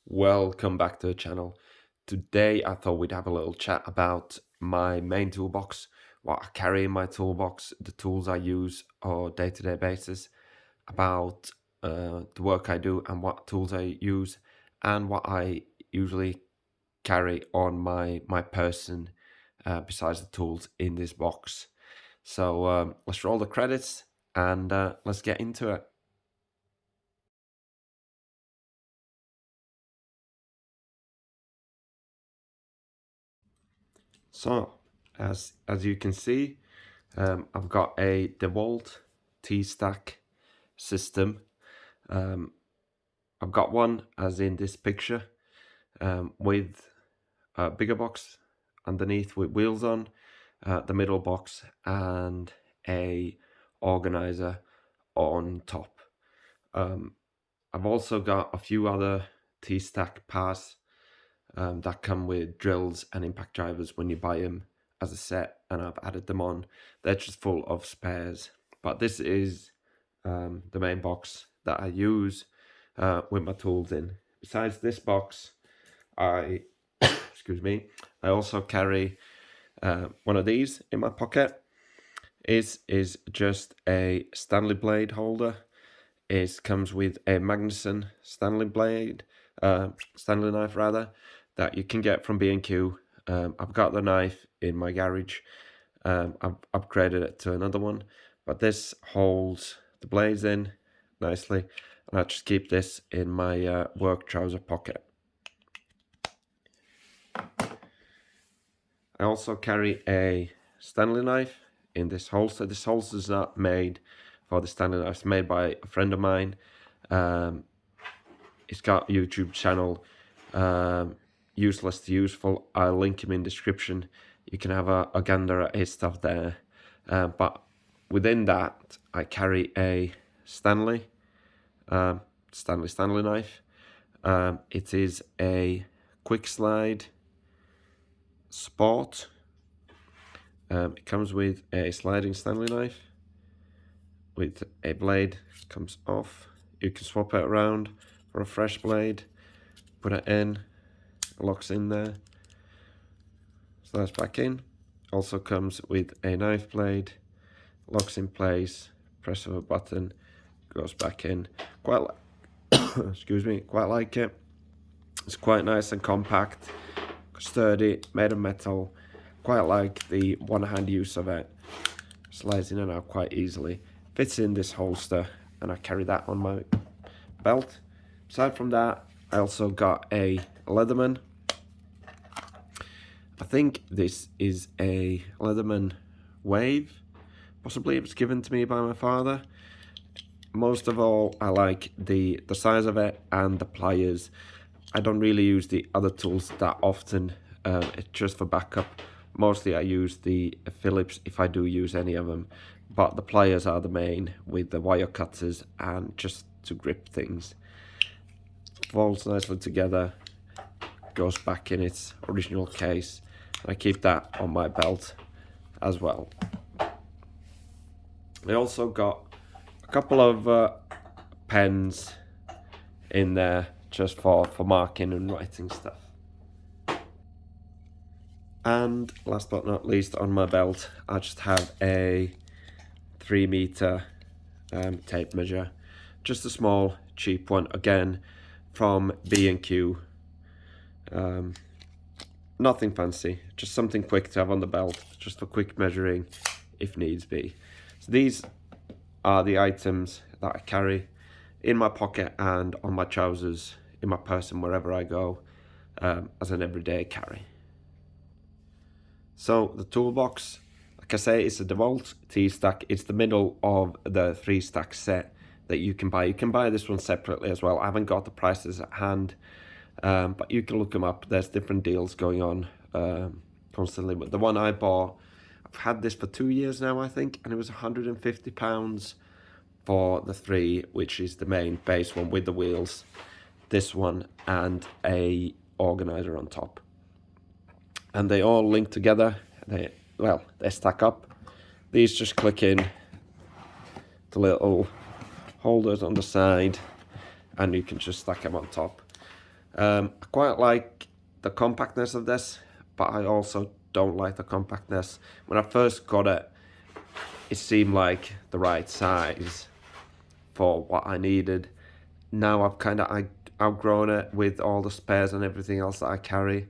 Welcome back to the channel. Today I thought we'd have a little chat about my main toolbox, what I carry in my toolbox, the tools I use on a day-to-day basis, about the work I do and what tools I use, and what I usually carry on my person besides the tools in this box. So let's roll the credits and let's get into it. So, as you can see, I've got a Dewalt Tstack system. I've got one, as in this picture, with a bigger box underneath with wheels on, the middle box, and a organizer on top. I've also got a few other T-Stack parts that come with drills and impact drivers when you buy them as a set, and I've added them on. They're just full of spares, but this is the main box that I use with my tools in. Besides this box, I excuse me, I also carry one of these in my pocket. Is just a Stanley blade holder. It comes with a Magnuson Stanley blade, Stanley knife rather, that you can get from B&Q. I've got the knife in my garage. I've upgraded it to another one, but this holds the blades in nicely, and I just keep this in my work trouser pocket. I also carry a Stanley knife in this holster. This holster is not made for the Stanley knife. It's made by a friend of mine. It's got a YouTube channel, Useless to Useful. I'll link him in description. You can have a gander at his stuff there. But within that, I carry a Stanley knife. It is a quick slide sport. It comes with a sliding Stanley knife with a blade. Comes off. You can swap it around for a fresh blade. Put it in. Locks in there. Slides back in. Also comes with a knife blade. Locks in place. Press of a button. Goes back in. Excuse me. Quite like it. It's quite nice and compact. Sturdy. Made of metal. Quite like the one-hand use of it. Slides in and out quite easily. Fits in this holster, and I carry that on my belt. Aside from that, I also got a Leatherman. I think this is a Leatherman Wave. Possibly it was given to me by my father. Most of all, I like the size of it and the pliers. I don't really use the other tools that often. It's just for backup. Mostly I use the Phillips if I do use any of them. But the pliers are the main, with the wire cutters and just to grip things. Folds nicely together, goes back in its original case. I keep that on my belt as well. I also got a couple of pens in there just for marking and writing stuff. And last but not least, on my belt, I just have a 3-meter tape measure. Just a small, cheap one, again, from B&Q. Nothing fancy, just something quick to have on the belt, just for quick measuring if needs be. So these are the items that I carry in my pocket and on my trousers, in my person, wherever I go, as an everyday carry. So the toolbox, like I say, it's a Dewalt Tstack. It's the middle of the 3-stack set that you can buy. You can buy this one separately as well. I haven't got the prices at hand, but you can look them up. There's different deals going on constantly. But the one I bought, I've had this for 2 years now, I think, and it was £150 for the 3, which is the main base one with the wheels. This one and a organizer on top. And they all link together. They stack up. These just click in the little holders on the side, and you can just stack them on top. I quite like the compactness of this, but I also don't like the compactness. When I first got it, it seemed like the right size for what I needed. Now I've kind of outgrown it with all the spares and everything else that I carry.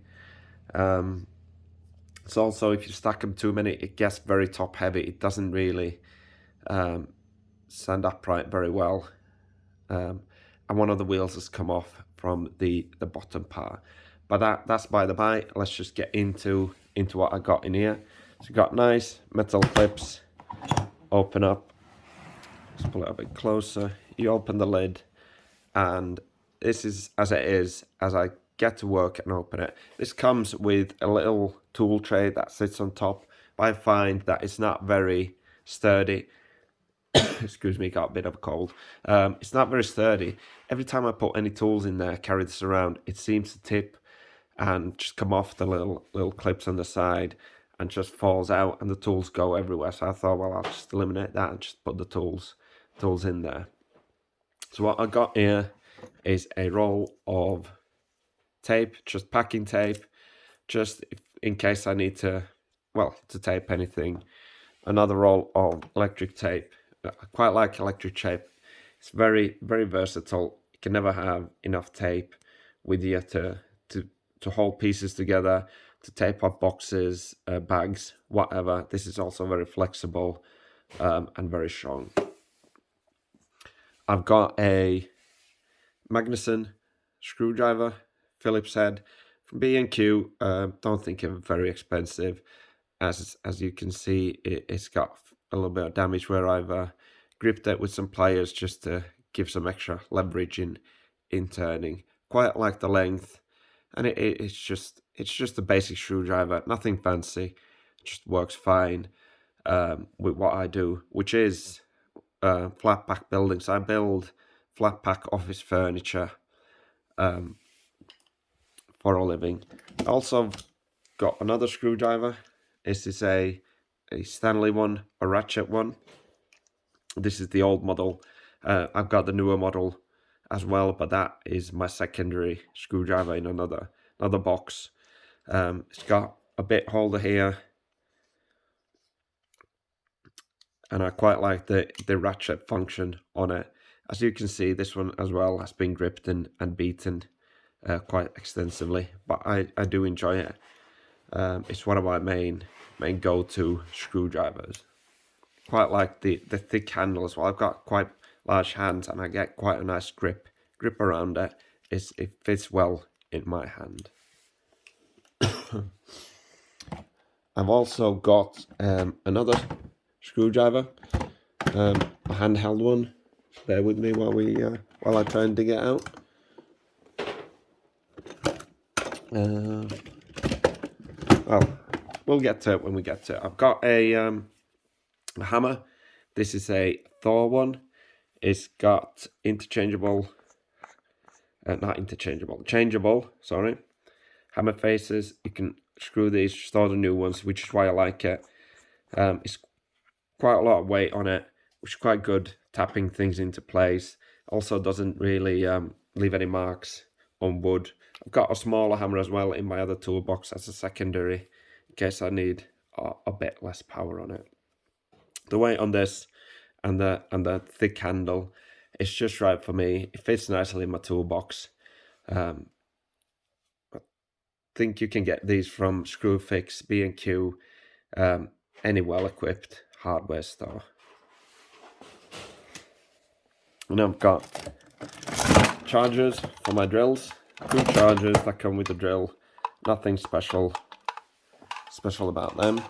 So also, if you stack them too many, it gets very top heavy. It doesn't really stand upright very well. And one of the wheels has come off from the bottom part. But that's by the by. Let's just get into what I got in here. So you got nice metal clips. Open up. Let's pull it a bit closer. You open the lid, and this is as it is as I get to work and open it. This comes with a little tool tray that sits on top, but I find that it's not very sturdy. Excuse me, got a bit of a cold. It's not very sturdy. Every time I put any tools in there, carry this around, it seems to tip and just come off the little clips on the side and just falls out, and the tools go everywhere. So I thought, well, I'll just eliminate that and just put the tools in there. So what I got here is a roll of tape, just packing tape, just in case I need to tape anything. Another roll of electric tape. I quite like electric tape. It's very, very versatile. You can never have enough tape with you to hold pieces together, to tape up boxes, bags, whatever. This is also very flexible and very strong. I've got a Magnuson screwdriver, Phillips head from B&Q. Don't think it's very expensive. As you can see, it's got a little bit of damage where I've gripped it with some pliers just to give some extra leverage in turning. Quite like the length, and it's just a basic screwdriver, nothing fancy. It just works fine with what I do, which is flat pack building. So I build flat pack office furniture for a living. I also got another screwdriver. This is a Stanley one, a ratchet one. This is the old model. I've got the newer model as well, but that is my secondary screwdriver in another box. It's got a bit holder here, and I quite like the ratchet function on it. As you can see, this one as well has been gripped and beaten quite extensively, but I do enjoy it. It's one of my main go-to screwdrivers. Quite like the thick handle as well. I've got quite large hands, and I get quite a nice grip around it. It fits well in my hand. I've also got another screwdriver, a handheld one. Bear with me while I try and dig it out. Well, we'll get to it when we get to it. I've got a hammer. This is a Thor one. It's got changeable, sorry, hammer faces. You can screw these, store the new ones, which is why I like it. It's quite a lot of weight on it, which is quite good tapping things into place. Also doesn't really leave any marks on wood. I've got a smaller hammer as well in my other toolbox as a secondary, in case I need a bit less power on it. The weight on this and the thick handle, it's just right for me. It fits nicely in my toolbox. I think you can get these from Screwfix, B&Q, any well-equipped hardware store. And I've got chargers for my drills. 2 chargers that come with the drill. Nothing special about them.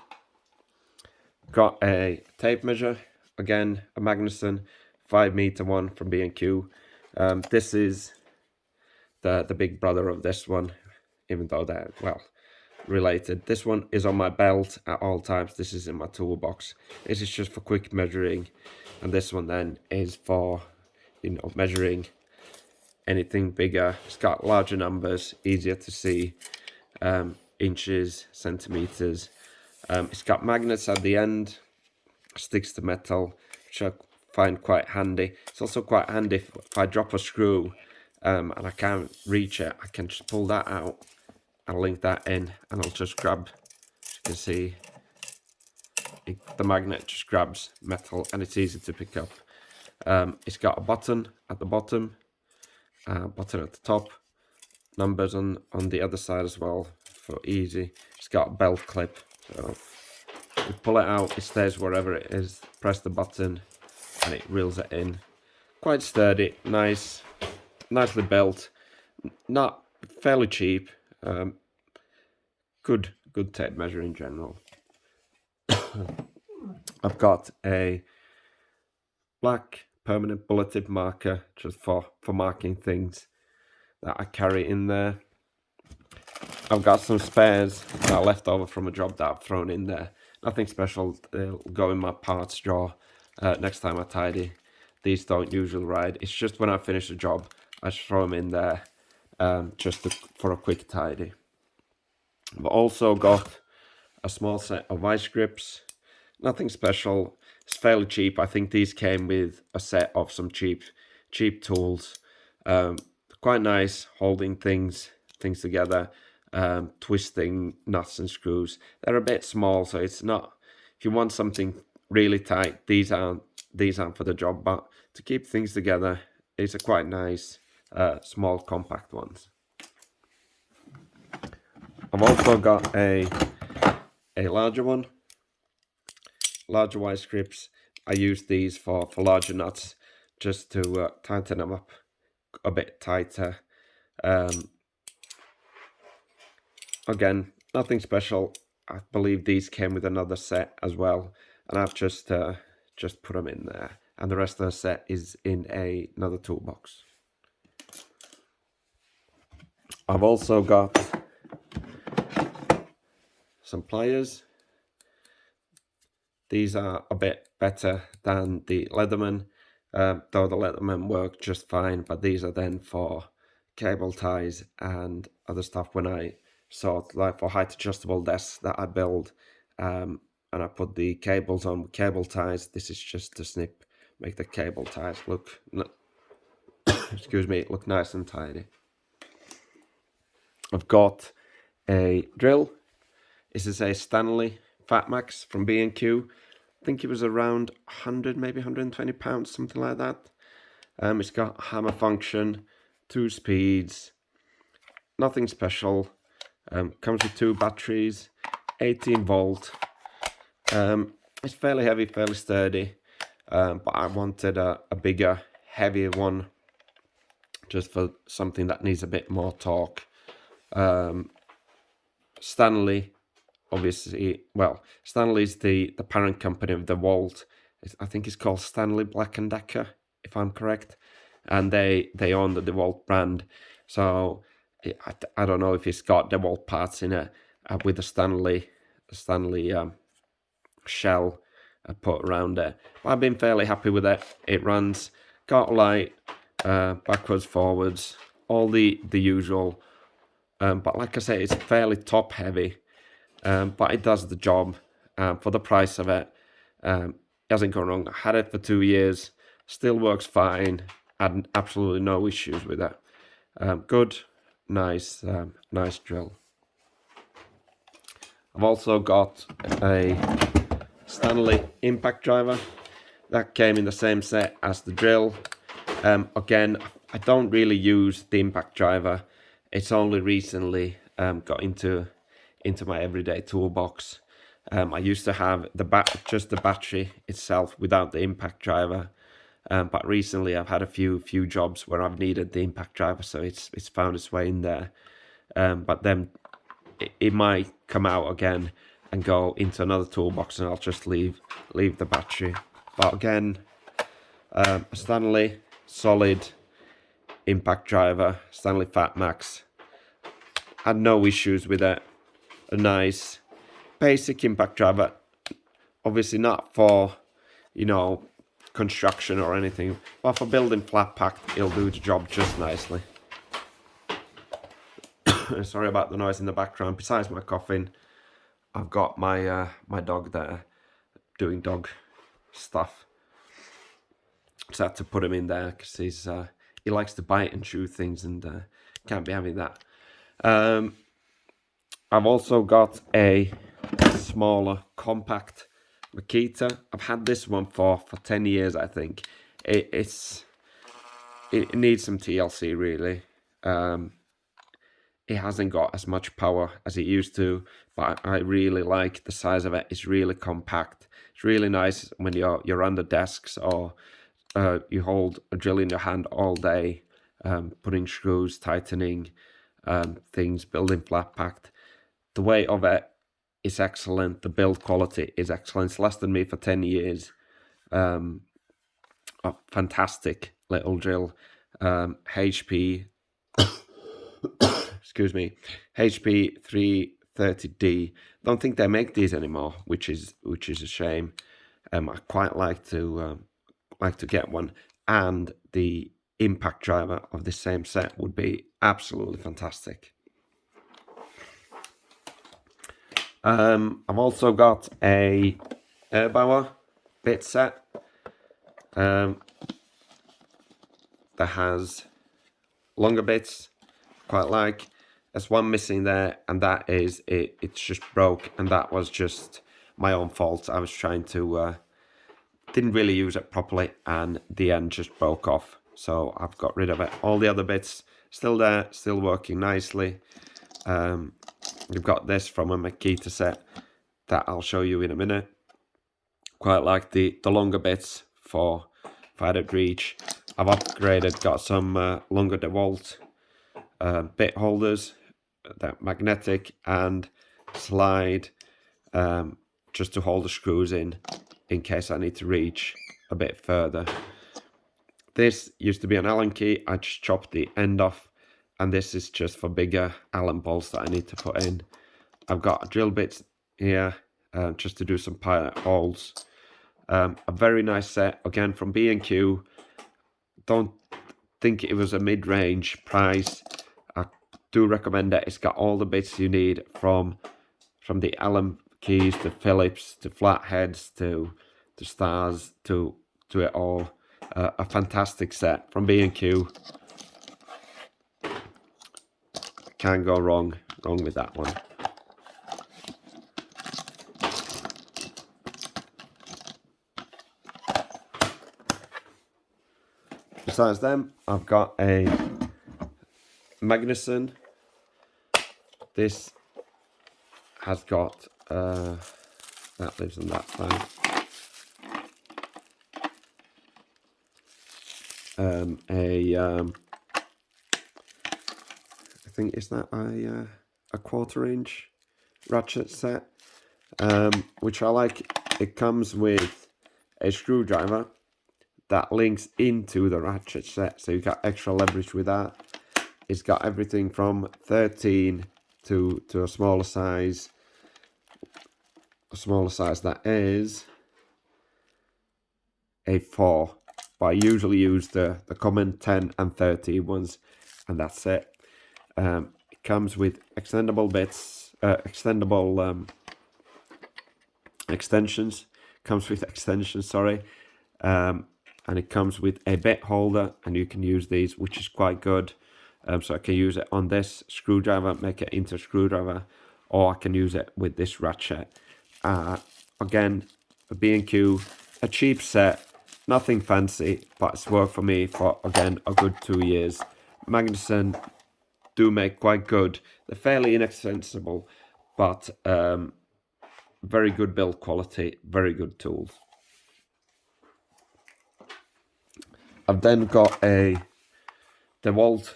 Got a tape measure, again a Magnuson 5-meter one from B&Q. This is the big brother of this one, even though they're related. This one is on my belt at all times. This is in my toolbox. This is just for quick measuring, and this one then is for measuring anything bigger. It's got larger numbers, easier to see, inches, centimeters. It's got magnets at the end, sticks to metal, which I find quite handy. It's also quite handy if I drop a screw, and I can't reach it, I can just pull that out and link that in, and I'll just grab, as you can see, the magnet just grabs metal and it's easy to pick up. It's got a button at the bottom, button at the top, numbers on the other side as well for easy. It's got a belt clip, so you pull it out, it stays wherever it is, press the button and it reels it in. Quite sturdy, nicely built, not fairly cheap, good tape measure in general. I've got a black permanent bullet tip marker just for marking things that I carry in there. I've got some spares that are left over from a job that I've thrown in there. Nothing special, they'll go in my parts drawer next time I tidy. These don't usually ride, it's just when I finish a job I just throw them in there for a quick tidy. I've also got a small set of vice grips, nothing special, it's fairly cheap. I think these came with a set of some cheap tools. Quite nice, holding things together, twisting nuts and screws. They're a bit small, so it's not, if you want something really tight, these aren't for the job, but to keep things together, it's a quite nice small compact ones. I've also got a larger one, larger vice grips. I use these for larger nuts, just to tighten them up a bit tighter. Again, nothing special. I believe these came with another set as well, and I've just put them in there, and the rest of the set is in another toolbox. I've also got some pliers. These are a bit better than the Leatherman, though the Leatherman work just fine, but these are then for cable ties and other stuff when I sort, like for height adjustable desks that I build, and I put the cables on with cable ties. This is just to make the cable ties look excuse me, look nice and tidy. I've got a drill. This is a Stanley Fat Max from B&Q. I think it was around 100, maybe 120 pounds, something like that. It's got hammer function, 2 speeds, nothing special. Comes with 2 batteries, 18 volt. It's fairly heavy, fairly sturdy, but I wanted a bigger, heavier one, just for something that needs a bit more torque. Stanley, obviously, well, Stanley's the parent company of Dewalt. I think it's called Stanley Black & Decker, if I'm correct, and they own the Dewalt brand. So I don't know if it's got Dewalt parts in it, with the Stanley shell put around it. But I've been fairly happy with it. It runs got light, backwards, forwards, all the usual. But like I say, it's fairly top heavy, but it does the job for the price of it. It hasn't gone wrong. I had it for 2 years, still works fine. Had absolutely no issues with it. Good, nice drill. I've also got a Stanley impact driver that came in the same set as the drill. Again, I don't really use the impact driver. It's only recently got into my everyday toolbox. I used to have just the battery itself without the impact driver, but recently I've had a few jobs where I've needed the impact driver, so it's found its way in there. But then it might come out again and go into another toolbox, and I'll just leave the battery. But again, a Stanley solid impact driver, Stanley Fat Max. Had no issues with it. A nice basic impact driver, obviously not for, construction or anything, but for building flat pack, it'll do the job just nicely. Sorry about the noise in the background. Besides my coughing, I've got my my dog there doing dog stuff. Just had to put him in there because he likes to bite and chew things, and can't be having that. I've also got a smaller, compact Makita. I've had this one for 10 years, I think. It needs some TLC, really. It hasn't got as much power as it used to, but I really like the size of it. It's really compact. It's really nice when you're under desks, or you hold a drill in your hand all day, putting screws, tightening things, building flat packed. The weight of it is excellent. The build quality is excellent. It's lasted me for 10 years. A fantastic little drill. HP excuse me, HP 330D. Don't think they make these anymore, which is a shame. I quite like to get one, and the impact driver of this same set would be absolutely fantastic. I've also got a Erbauer bit set that has longer bits. Quite like. There's one missing there, and that is it's just broke, and that was just my own fault. I was trying to didn't really use it properly, and the end just broke off, so I've got rid of it. All the other bits still there, still working nicely. We've got this from a Makita set that I'll show you in a minute. Quite like the longer bits for added reach. I've upgraded, got some longer Dewalt bit holders, that magnetic, and slide just to hold the screws in case I need to reach a bit further. This used to be an Allen key. I just chopped the end off, and this is just for bigger Allen bolts that I need to put in. I've got drill bits here just to do some pilot holes. A very nice set, again from B&Q. Don't think it was a mid-range price. I do recommend it. It's got all the bits you need, from the Allen keys to Phillips to flatheads to stars to it all. A fantastic set from B&Q. Can't go wrong with that one. Besides them, I've got a Magnuson. This has got that lives on that side. I think is that a 1/4 inch ratchet set, which I like. It comes with a screwdriver that links into the ratchet set, so you got extra leverage with that. It's got everything from 13 to a smaller size. A smaller size that is a 4, but I usually use the common 10 and 13 ones, and that's it. It comes with extendable bits, extensions. Comes with extensions, sorry. And it comes with a bit holder, and you can use these, which is quite good. So I can use it on this screwdriver, make it into a screwdriver, or I can use it with this ratchet. Again, a B&Q, a cheap set, nothing fancy, but it's worked for me for, again, a good 2 years. Magnuson do make quite good. They're fairly inexpensive, but very good build quality, very good tools. I've then got a Dewalt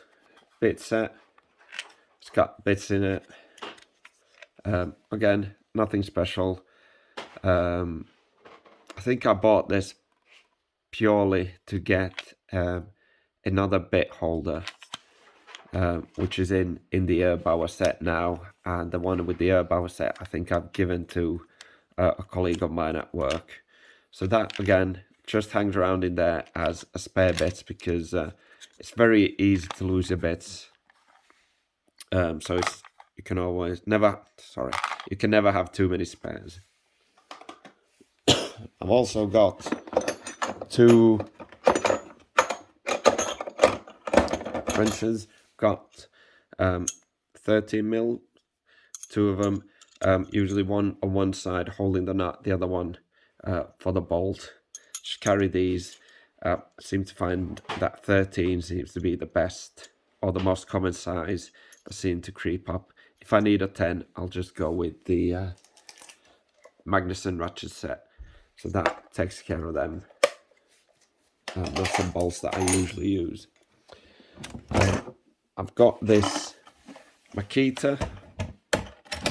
bit set. It's got bits in it. Again, nothing special. I think I bought this purely to get another bit holder, which is in the Erbauer set now, and the one with the Erbauer set I think I've given to a colleague of mine at work. So that, again, just hangs around in there as a spare bit, because it's very easy to lose your bits. So you can never have too many spares. I've also got two wrenches. Got 13mm, two of them, usually one on one side holding the nut, the other one for the bolt. Just carry these. Seem to find that 13 seems to be the best or the most common size that seem to creep up. If I need a 10, I'll just go with the Magnuson ratchet set. So that takes care of them. Those some bolts that I usually use. I've got this Makita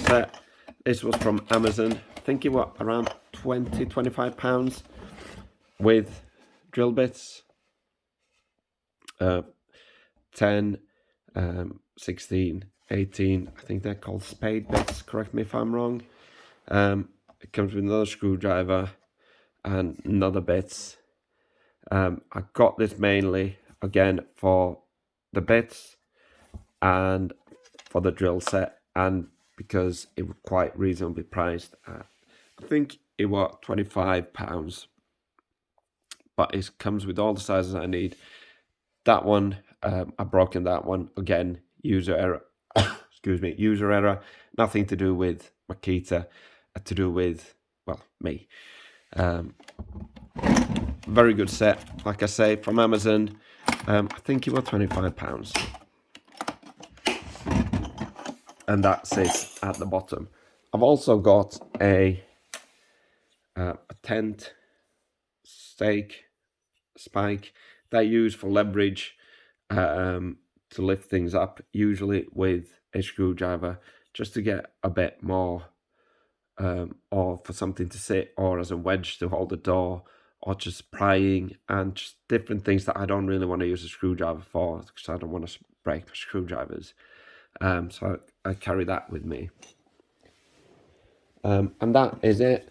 set. This was from Amazon. I think it was around £25 with drill bits. 10, 16, 18. I think they're called spade bits. Correct me if I'm wrong. It comes with another screwdriver and another bits. I got this mainly again for the bits and for the drill set, and because it was quite reasonably priced. I think it was £25, but it comes with all the sizes I need. That one, I've broken that one again. User error. Excuse me. User error. Nothing to do with Makita. To do with, well, me. Very good set, like I say, from Amazon. I think it was £25. And that sits at the bottom. I've also got a tent stake spike that I use for leverage, to lift things up, usually with a screwdriver, just to get a bit more, or for something to sit, or as a wedge to hold the door, or just prying, and just different things that I don't really want to use a screwdriver for, because I don't want to break my screwdrivers. So I carry that with me. And that is it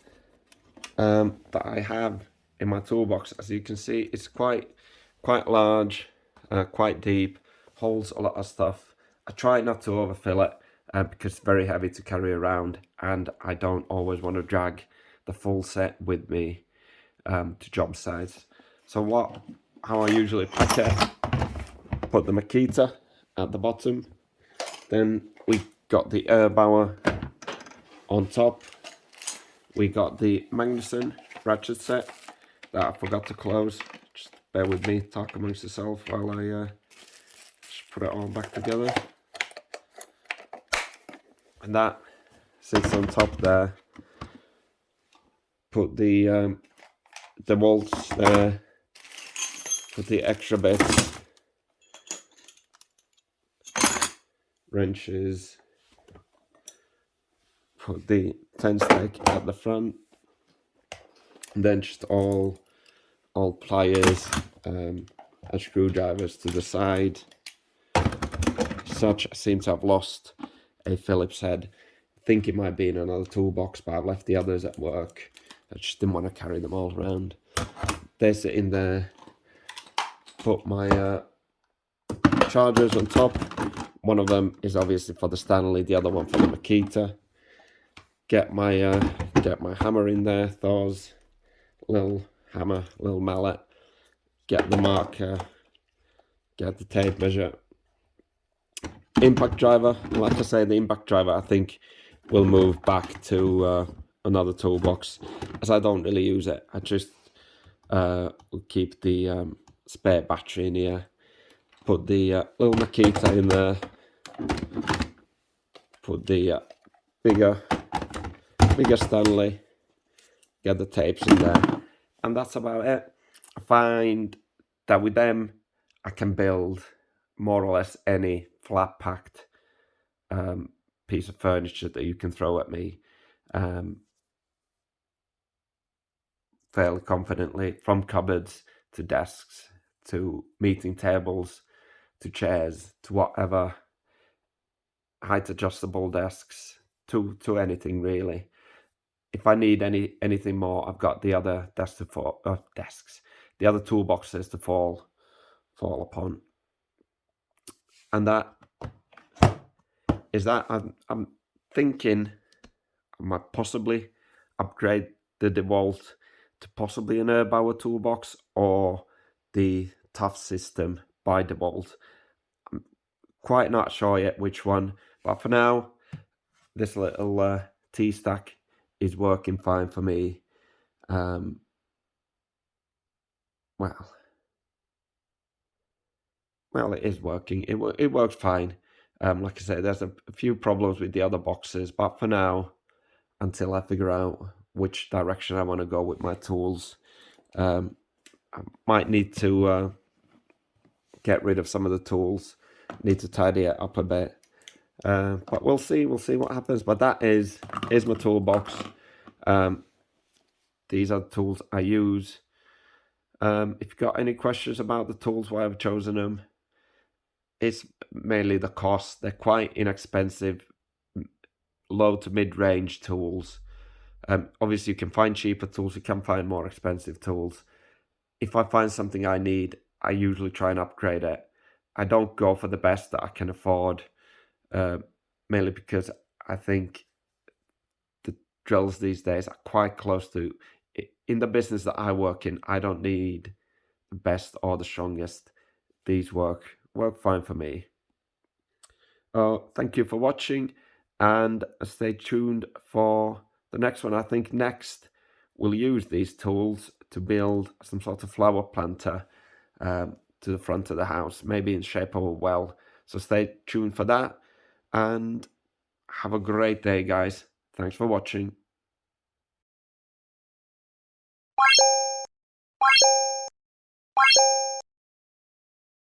that I have in my toolbox. As you can see, it's quite large, quite deep, holds a lot of stuff. I try not to overfill it because it's very heavy to carry around, and I don't always want to drag the full set with me to job sites. So how I usually pack it: put the Makita at the bottom, then we got the Erbauer on top, we got the Magnuson ratchet set that I forgot to close. Just bear with me, talk amongst yourself while I just put it all back together. And that sits on top there. Put the Dewalt there. Put the extra bits, wrenches. Put the 10 stack at the front, and then just all pliers and screwdrivers to the side. Such, I seem to have lost a Phillips head. I think it might be in another toolbox, but I've left the others at work. I just didn't want to carry them all around. They sit in there. Put my chargers on top. One of them is obviously for the Stanley, the other one for the Makita. Get my hammer in there, Thor's little hammer, little mallet. Get the marker, get the tape measure. Impact driver, like I say, the impact driver I think will move back to another toolbox, as I don't really use it. I just will keep the spare battery in here. Put the little Makita in there. Put the bigger Stanley, get the tapes in there, and that's about it. I find that with them I can build more or less any flat packed piece of furniture that you can throw at me fairly confidently, from cupboards to desks to meeting tables to chairs to whatever, height adjustable desks to anything really. If I need anything more, I've got the other desks, the other toolboxes to fall upon. And that is that. I'm thinking I might possibly upgrade the Dewalt to possibly an Erbauer toolbox or the Tough system by Dewalt. quite not sure yet which one, but for now, this little T-Stack is working fine for me. Well, it is working. It works fine. Like I said, there's a few problems with the other boxes, but for now, until I figure out which direction I want to go with my tools, I might need to get rid of some of the tools. Need to tidy it up a bit. But we'll see what happens. But that is my toolbox. These are the tools I use. If you've got any questions about the tools, why I've chosen them, it's mainly the cost. They're quite inexpensive, low to mid-range tools. Obviously, you can find cheaper tools, you can find more expensive tools. If I find something I need, I usually try and upgrade it. I don't go for the best that I can afford, mainly because I think the drills these days are quite close to, in the business that I work in, I don't need the best or the strongest. These work fine for me. Thank you for watching, and stay tuned for the next one. I think next we'll use these tools to build some sort of flower planter to the front of the house, maybe in shape of a well. So stay tuned for that, and have a great day, guys. Thanks for watching.